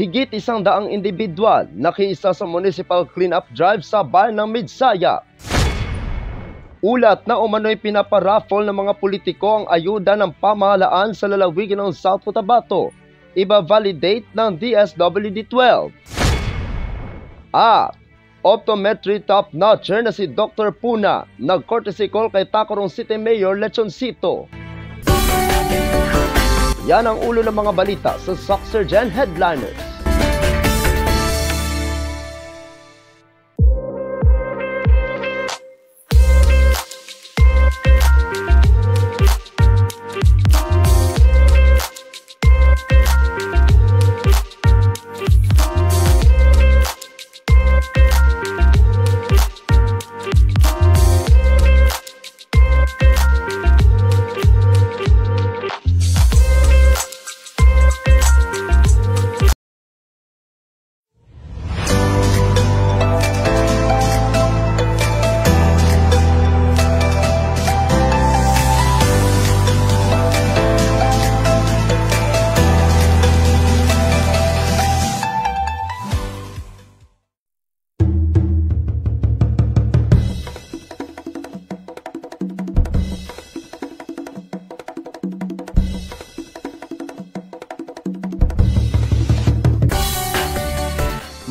Higit 100 individual nakiisa sa municipal cleanup drive sa bayan ng Midsayap. Ulat na umano'y pinaparaffle ng mga politiko ang ayuda ng pamahalaan sa lalawigan ng South Cotabato. Iba-validate ng DSWD-12. At optometry top-notcher na si Dr. Puna nag-courtesy call kay Tacurong City Mayor Lechoncito. Yan ang ulo ng mga balita sa Soxergen Headliners.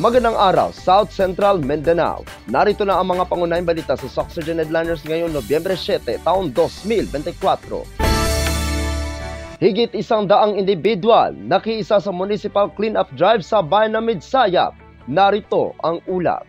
Magandang araw, South Central Mindanao. Narito na ang mga pangunahing balita sa Soxergen Headliners ngayong Nobyembre 7, taong 2024. Higit 100 individual nakiisa sa municipal cleanup drive sa bayan ng Midsayap. Narito ang ulat.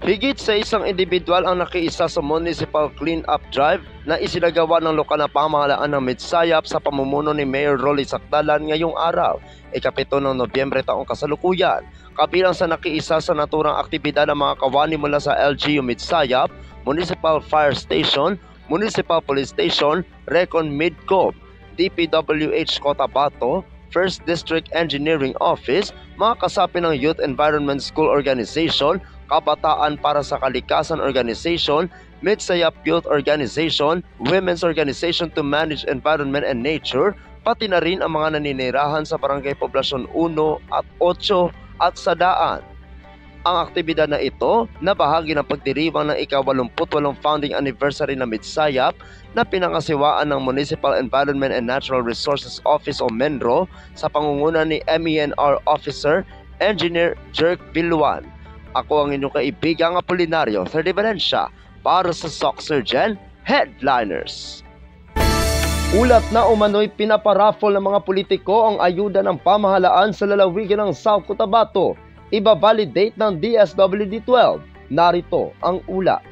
Higit sa isang individual ang nakiisa sa municipal cleanup drive na isinagawa ng lokal na pamahalaan ng Midsayap sa pamumuno ni Mayor Rolly Sacdalan ngayong araw, ika-7 ng Nobyembre taong kasalukuyan. Kabilang sa nakiisa sa naturang aktibidad ng mga kawani mula sa LGU Midsayap, Municipal Fire Station, Municipal Police Station, Recon Midcob, DPWH Cotabato, 1st District Engineering Office, mga kasapi ng Youth Environment School Organization, Kabataan para sa Kalikasan Organization, Midsayap Youth Organization, Women's Organization to Manage Environment and Nature, pati na rin ang mga naninirahan sa Barangay Poblasyon 1 at 8 at Sadaan. Ang aktibidad na ito na bahagi ng pagdiriwang ng ika-88 founding anniversary ng Midsayap na pinangasiwaan ng Municipal Environment and Natural Resources Office o MENRO sa pangunguna ni MENR Officer Engineer Jerk Villuan. Ako ang inyong kaibigang Apolinario, 3 Valencia, para sa Soxergen Headliners. Ulat na umano'y pinaparaffle ng mga politiko ang ayuda ng pamahalaan sa lalawigan ng South Cotabato. Iba-validate ng DSWD-12. Narito ang ulat.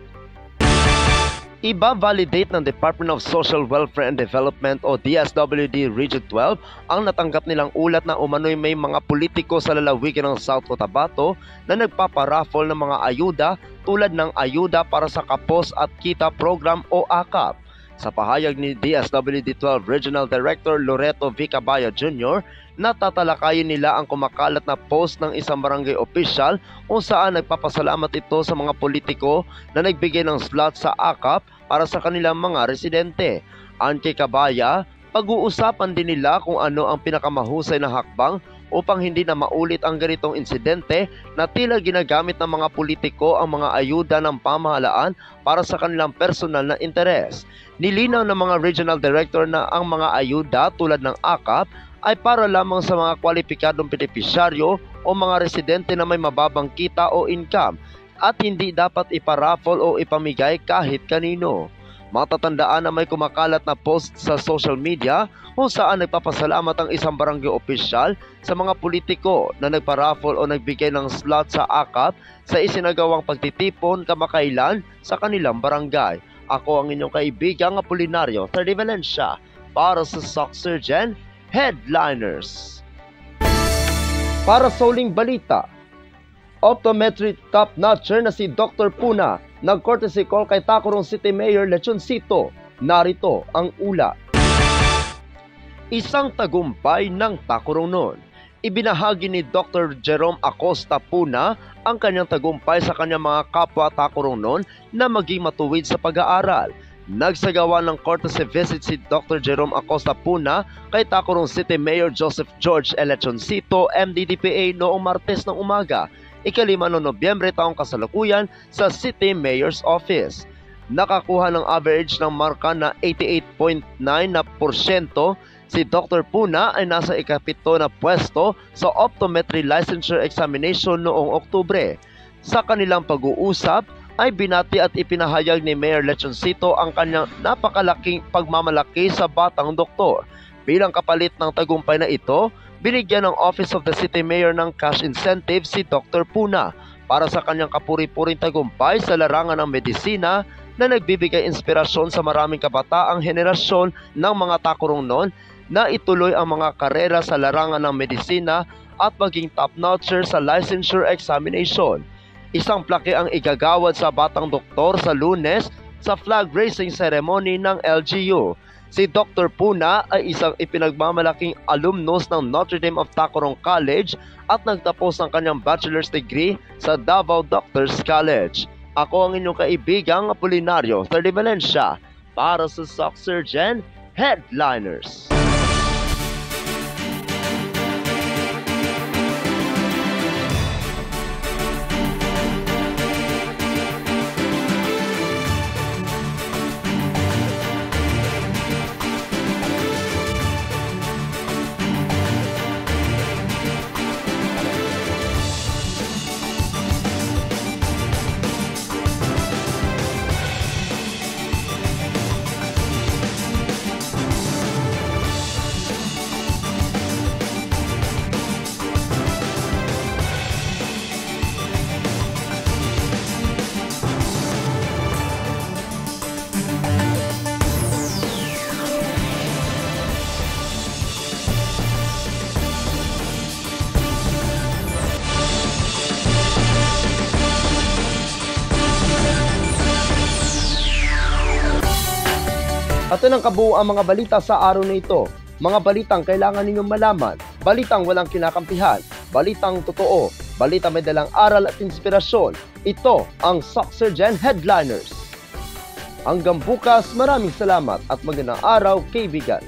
Iba-validate ng Department of Social Welfare and Development o DSWD Region 12 ang natanggap nilang ulat na umano'y may mga politiko sa lalawigan ng South Cotabato na nagpaparaffle ng mga ayuda tulad ng ayuda para sa Kapos at Kita Program o AKAP. Sa pahayag ni DSWD-12 Regional Director Loreto V. Cabaya Jr., natatalakayin nila ang kumakalat na post ng isang barangay official kung saan nagpapasalamat ito sa mga politiko na nagbigay ng slot sa AKAP para sa kanilang mga residente. Ayon kay Cabaya, pag-uusapan din nila kung ano ang pinakamahusay na hakbang upang hindi na maulit ang ganitong insidente na tila ginagamit ng mga politiko ang mga ayuda ng pamahalaan para sa kanilang personal na interes. Nilinaw ng mga regional director na ang mga ayuda tulad ng AKAP ay para lamang sa mga kwalipikadong benepisyaryo o mga residente na may mababang kita o income at hindi dapat iparaffle o ipamigay kahit kanino. Matatandaan na may kumakalat na post sa social media kung saan nagpapasalamat ang isang barangay opisyal sa mga politiko na nagparaffle o nagbigay ng slot sa AKAP sa isinagawang pagtitipon kamakailan sa kanilang barangay. Ako ang inyong kaibigang Apolinario, 3 Valencia, para sa Soxergen Headliners. Para sa uling balita, optometry top-notcher na si Dr. Puna nag-courtesy call kay Tacurong City Mayor Lechoncito. Narito ang ulat. Isang tagumpay ng Tacurong noon. Ibinahagi ni Dr. Jerome Acosta Puna ang kanyang tagumpay sa kanyang mga kapwa Tacurong noon na maging matuwid sa pag-aaral. Nagsagawa ng courtesy visit si Dr. Jerome Acosta Puna kay Tacurong City Mayor Joseph George Elechoncito, MDDPA noong Martes ng umaga, ika-5 ng Nobyembre taong kasalukuyan sa City Mayor's Office. Nakakuha ng average ng marka na 88.9%. Si Dr. Puna ay nasa ika-7 na pwesto sa optometry licensure examination noong Oktubre. Sa kanilang pag-uusap ay binati at ipinahayag ni Mayor Lechoncito ang kanyang napakalaking pagmamalaki sa batang doktor. Bilang kapalit ng tagumpay na ito, binigyan ng Office of the City Mayor ng cash incentive si Dr. Puna para sa kanyang kapuri-puring tagumpay sa larangan ng medisina na nagbibigay inspirasyon sa maraming kabataang henerasyon ng mga Tacurong noon na ituloy ang mga karera sa larangan ng medisina at maging top-notcher sa licensure examination. Isang plaque ang igagawad sa batang doktor sa Lunes sa flag raising ceremony ng LGU. Si Dr. Puna ay isang ipinagmamalaking alumnus ng Notre Dame of Tacurong College at nagtapos ng kanyang bachelor's degree sa Davao Doctors College. Ako ang inyong kaibigang Apolinario Thirdy Valencia para sa SocSurgen Headliners. At ang kabuuan mga balita sa araw na ito. Mga balitang kailangan ninyong malaman, balitang walang kinakampihan, balitang totoo, balitang may dalang aral at inspirasyon. Ito ang SocSurgen Headliners. Hanggang bukas, maraming salamat at magandang araw, kaibigan.